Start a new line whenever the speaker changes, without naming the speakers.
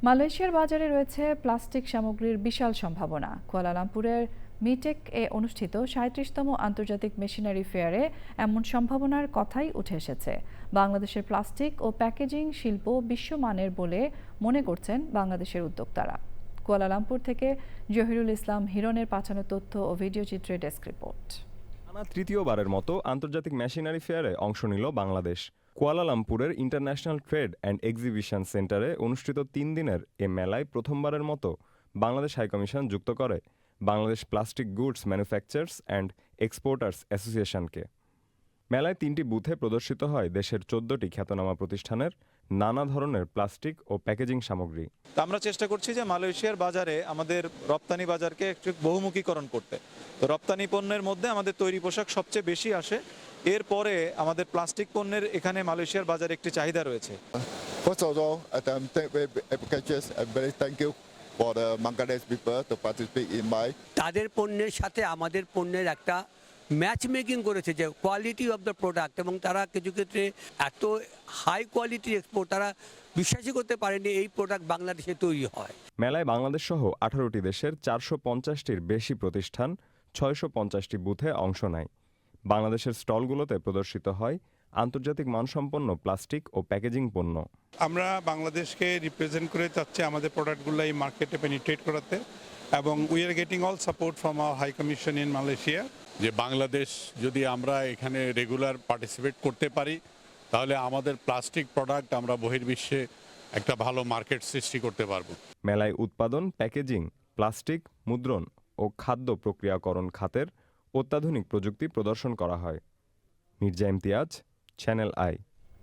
মালয়েশিয়ার বাজারে রয়েছে প্লাস্টিক সামগ্রীর বিশাল সম্ভাবনা। কুয়ালালামপুরের মিটেক এ অনুষ্ঠিত ৩৭তম আন্তর্জাতিক মেশিনারি ফেয়ারে এমন সম্ভাবনার কথাই উঠে এসেছে। বাংলাদেশের প্লাস্টিক ও প্যাকেজিং শিল্প বিশ্বমানের বলে মনে করছেন বাংলাদেশের উদ্যোক্তারা। কুয়ালালামপুর থেকে জহিরুল ইসলাম হিরণের পাঠানো তথ্য ও ভিডিওচিত্রে ডেস্ক রিপোর্ট।
টানা তৃতীয়বারের মতো আন্তর্জাতিক মেশিনারি ফেয়ারে অংশ নিল বাংলাদেশ। কুয়ালালামপুরের ইন্টারন্যাশনাল ট্রেড অ্যান্ড এক্সিবিশন সেন্টারে অনুষ্ঠিত ৩ দিনের এ মেলায় প্রথমবারের মতো বাংলাদেশ হাইকমিশন যুক্ত করে Bangladesh plastic goods manufacturers and exporters অ্যাসোসিয়েশনকে। মেলায় ৩টি বুথে প্রদর্শিত হয় দেশের ১৪টি খ্যাতনামা প্রতিষ্ঠানের নানা ধরনের প্লাস্টিক ও প্যাকেজিং সামগ্রী।
আমরা চেষ্টা করছি যে মালয়েশিয়ার বাজারে আমাদের রপ্তানি বাজারকে একটু বহুমুখীকরণ করতে। তো রপ্তানি পণ্যের মধ্যে আমাদের তৈরি পোশাক সবচেয়ে বেশি আসে, এরপরে আমাদের প্লাস্টিক পণ্যের এখানে মালয়েশিয়ার বাজারে একটি চাহিদা রয়েছে।
First of all, I'm very thank you for the Bangladesh people to participate in my.
তাদের পণ্যের সাথে আমাদের পণ্যের একটা ম্যাচ মেকিং করেছে, যে কোয়ালিটি অফ দ্য প্রোডাক্ট, এবং তারা কিছু ক্ষেত্রে এত হাই কোয়ালিটির এক্সপোর্ট তারা বিশ্বাসই করতে পারেনি এই প্রোডাক্ট বাংলাদেশে তৈরি হয়।
মেলায় বাংলাদেশ সহ 18টি দেশের 450টির বেশি প্রতিষ্ঠান 650টি বুথে অংশ নেয়। বাংলাদেশের স্টলগুলোতে প্রদর্শিত হয় আন্তর্জাতিক মানসম্পন্ন প্লাস্টিক ও প্যাকেজিং পণ্য।
আমরা বাংলাদেশকে রিপ্রেজেন্ট করে চাচ্ছি আমাদের প্রোডাক্টগুলো এই মার্কেটে পেনিট্রেট করাতে, এবং we are getting all support from our high commission in Malaysia.
যে বাংলাদেশ যদি আমরা এখানে রেগুলার পার্টিসিপেট করতে পারি, তাহলে আমাদের প্লাস্টিক প্রোডাক্ট আমরা বহির্বিশ্বে একটা ভালো মার্কেট সৃষ্টি করতে পারবো।
মেলায় উৎপাদন, প্যাকেজিং, প্লাস্টিক, মুদ্রণ ও খাদ্য প্রক্রিয়াকরণ খাতের অত্যাধুনিক প্রযুক্তি প্রদর্শন করা হয়। Mirza Imtiaz, channel I.